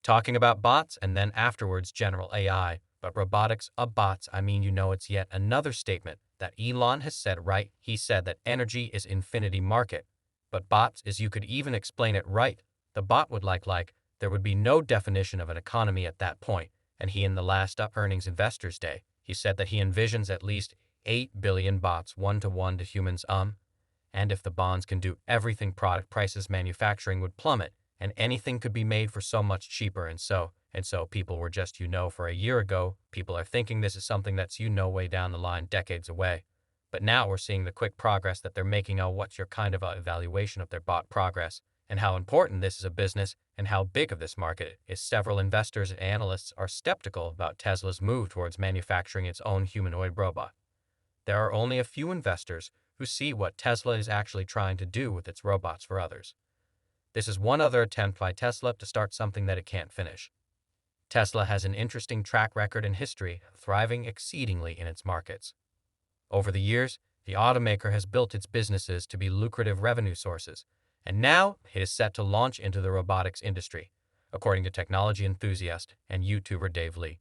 talking about bots and then afterwards general AI. But robotics of bots, I mean, it's yet another statement that Elon has said, right? He said that energy is infinity market, but bots is you could even explain it right. The bot would like there would be no definition of an economy at that point. And he in the last up earnings investors day, he said that he envisions at least 8 billion bots one-to-one to humans. And if the bonds can do everything, product prices manufacturing would plummet and anything could be made for so much cheaper. And so people were just, for a year ago, people are thinking this is something that's, way down the line, decades away. But now we're seeing the quick progress that they're making. What's your kind of evaluation of their bot progress and how important this is a business and how big of this market is? Several investors and analysts are skeptical about Tesla's move towards manufacturing its own humanoid robot. There are only a few investors who see what Tesla is actually trying to do with its robots for others. This is one other attempt by Tesla to start something that it can't finish. Tesla has an interesting track record and history, thriving exceedingly in its markets. Over the years, the automaker has built its businesses to be lucrative revenue sources, and now it is set to launch into the robotics industry, according to technology enthusiast and YouTuber Dave Lee.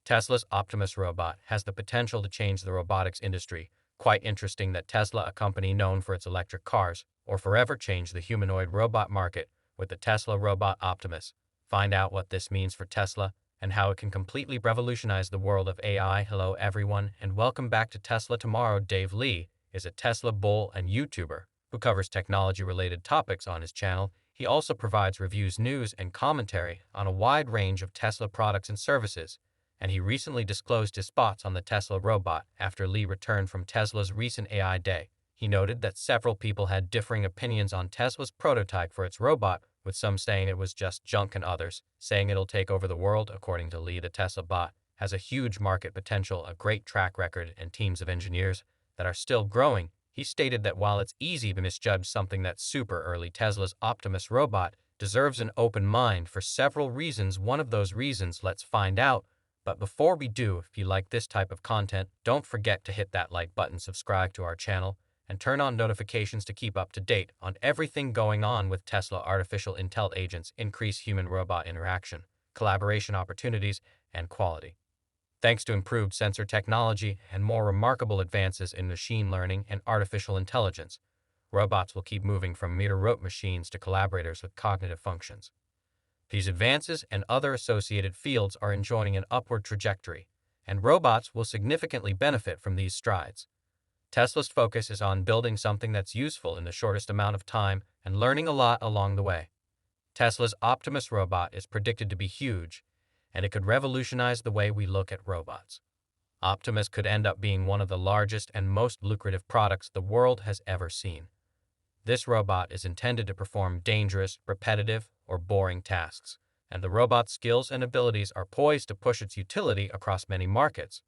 Tesla's Optimus robot has the potential to change the robotics industry. Quite interesting that Tesla, a company known for its electric cars, or forever change the humanoid robot market with the Tesla robot Optimus. Find out what this means for Tesla and how it can completely revolutionize the world of AI. Hello everyone, and welcome back to Tesla Tomorrow. Dave Lee is a Tesla bull and YouTuber who covers technology-related topics on his channel. He also provides reviews, news, and commentary on a wide range of Tesla products and services, and he recently disclosed his thoughts on the Tesla robot after Lee returned from Tesla's recent AI Day. He noted that several people had differing opinions on Tesla's prototype for its robot, with some saying it was just junk and others saying it'll take over the world. According to Lee, the Tesla bot has a huge market potential, a great track record, and teams of engineers that are still growing. He stated that while it's easy to misjudge something that's super early, Tesla's Optimus robot deserves an open mind for several reasons. One of those reasons, let's find out. But before we do, if you like this type of content, don't forget to hit that like button, subscribe to our channel, and turn on notifications to keep up to date on everything going on with Tesla artificial intel agents, increase human-robot interaction, collaboration opportunities, and quality. Thanks to improved sensor technology and more remarkable advances in machine learning and artificial intelligence, robots will keep moving from mere rote machines to collaborators with cognitive functions. These advances and other associated fields are enjoying an upward trajectory, and robots will significantly benefit from these strides. Tesla's focus is on building something that's useful in the shortest amount of time and learning a lot along the way. Tesla's Optimus robot is predicted to be huge, and it could revolutionize the way we look at robots. Optimus could end up being one of the largest and most lucrative products the world has ever seen. This robot is intended to perform dangerous, repetitive, or boring tasks, and the robot's skills and abilities are poised to push its utility across many markets.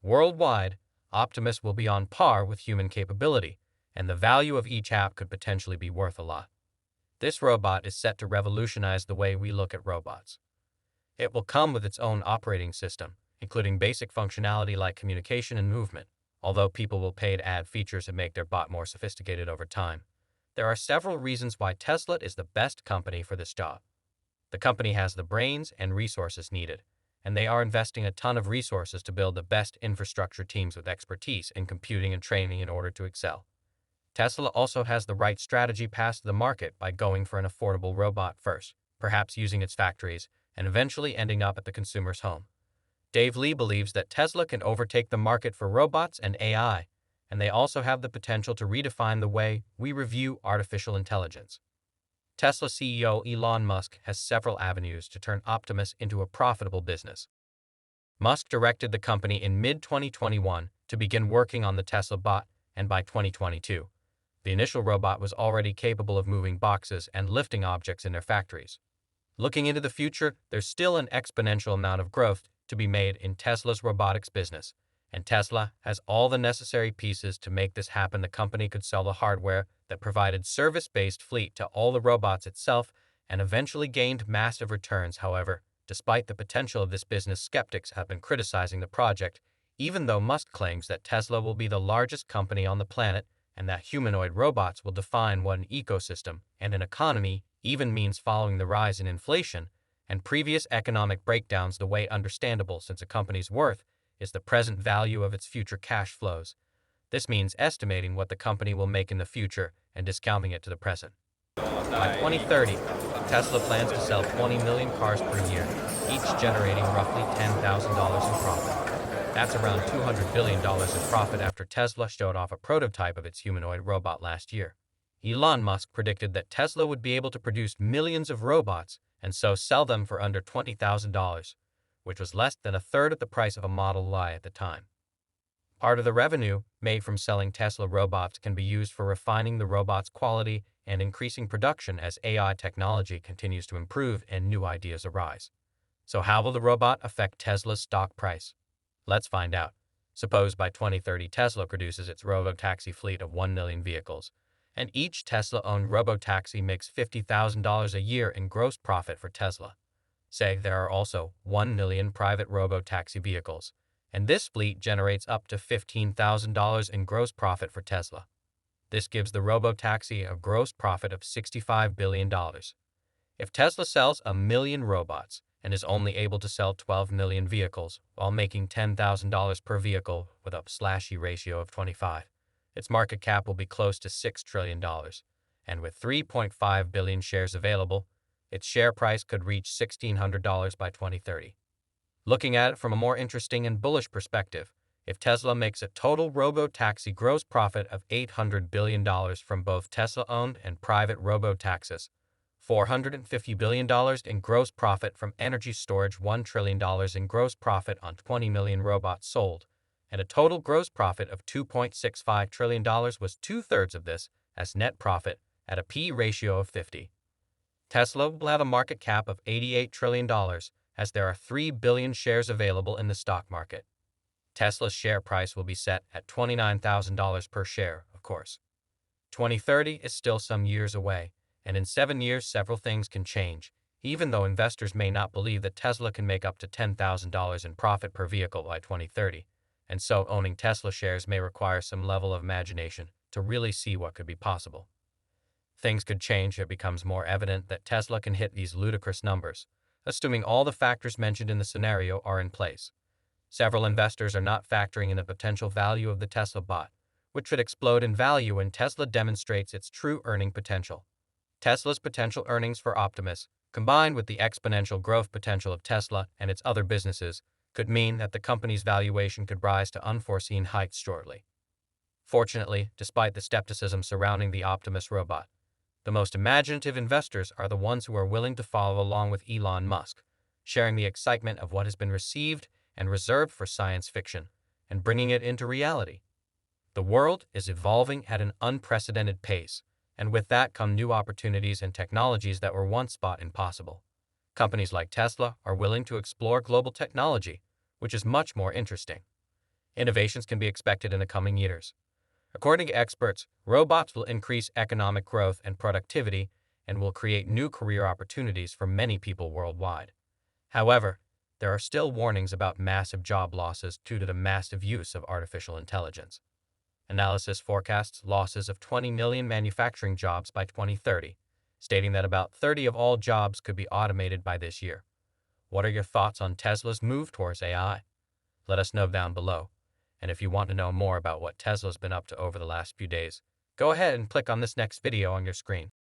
Worldwide, Optimus will be on par with human capability, and the value of each app could potentially be worth a lot. This robot is set to revolutionize the way we look at robots. It will come with its own operating system, including basic functionality like communication and movement, although people will pay to add features and make their bot more sophisticated over time. There are several reasons why Tesla is the best company for this job. The company has the brains and resources needed, and they are investing a ton of resources to build the best infrastructure teams with expertise in computing and training in order to excel. Tesla also has the right strategy past the market by going for an affordable robot first, perhaps using its factories, and eventually ending up at the consumer's home. Dave Lee believes that Tesla can overtake the market for robots and AI, and they also have the potential to redefine the way we review artificial intelligence. Tesla CEO Elon Musk has several avenues to turn Optimus into a profitable business. Musk directed the company in mid-2021 to begin working on the Tesla bot, and by 2022, the initial robot was already capable of moving boxes and lifting objects in their factories. Looking into the future, there's still an exponential amount of growth to be made in Tesla's robotics business, and Tesla has all the necessary pieces to make this happen. The company could sell the hardware that provided service-based fleet to all the robots itself and eventually gained massive returns. However, despite the potential of this business, skeptics have been criticizing the project, even though Musk claims that Tesla will be the largest company on the planet and that humanoid robots will define what an ecosystem and an economy even means following the rise in inflation and previous economic breakdowns the way understandable since a company's worth is the present value of its future cash flows. This means estimating what the company will make in the future and discounting it to the present. By 2030, Tesla plans to sell 20 million cars per year, each generating roughly $10,000 in profit. That's around $200 billion in profit after Tesla showed off a prototype of its humanoid robot last year. Elon Musk predicted that Tesla would be able to produce millions of robots and so sell them for under $20,000, which was less than a third of the price of a Model Y at the time. Part of the revenue made from selling Tesla robots can be used for refining the robot's quality and increasing production as AI technology continues to improve and new ideas arise. So how will the robot affect Tesla's stock price? Let's find out. Suppose by 2030 Tesla produces its robotaxi fleet of 1 million vehicles, and each Tesla-owned robotaxi makes $50,000 a year in gross profit for Tesla. Say there are also 1 million private robotaxi vehicles, and this fleet generates up to $15,000 in gross profit for Tesla. This gives the robotaxi a gross profit of $65 billion. If Tesla sells 1 million robots and is only able to sell 12 million vehicles while making $10,000 per vehicle with a /E ratio of 25, its market cap will be close to $6 trillion, and with 3.5 billion shares available, its share price could reach $1,600 by 2030. Looking at it from a more interesting and bullish perspective, if Tesla makes a total robo-taxi gross profit of $800 billion from both Tesla-owned and private robo-taxis, $450 billion in gross profit from energy storage, $1 trillion in gross profit on 20 million robots sold, and a total gross profit of $2.65 trillion was two-thirds of this as net profit at a P ratio of 50. Tesla will have a market cap of $88 trillion as there are 3 billion shares available in the stock market. Tesla's share price will be set at $29,000 per share, of course. 2030 is still some years away, and in 7 years several things can change, even though investors may not believe that Tesla can make up to $10,000 in profit per vehicle by 2030, and so owning Tesla shares may require some level of imagination to really see what could be possible. Things could change if it becomes more evident that Tesla can hit these ludicrous numbers, assuming all the factors mentioned in the scenario are in place. Several investors are not factoring in the potential value of the Tesla bot, which could explode in value when Tesla demonstrates its true earning potential. Tesla's potential earnings for Optimus, combined with the exponential growth potential of Tesla and its other businesses, could mean that the company's valuation could rise to unforeseen heights shortly. Fortunately, despite the skepticism surrounding the Optimus robot, the most imaginative investors are the ones who are willing to follow along with Elon Musk, sharing the excitement of what has been received and reserved for science fiction, and bringing it into reality. The world is evolving at an unprecedented pace, and with that come new opportunities and technologies that were once thought impossible. Companies like Tesla are willing to explore global technology, which is much more interesting. Innovations can be expected in the coming years. According to experts, robots will increase economic growth and productivity and will create new career opportunities for many people worldwide. However, there are still warnings about massive job losses due to the massive use of artificial intelligence. Analysis forecasts losses of 20 million manufacturing jobs by 2030, stating that about 30 of all jobs could be automated by this year. What are your thoughts on Tesla's move towards AI? Let us know down below. And if you want to know more about what Tesla's been up to over the last few days, go ahead and click on this next video on your screen.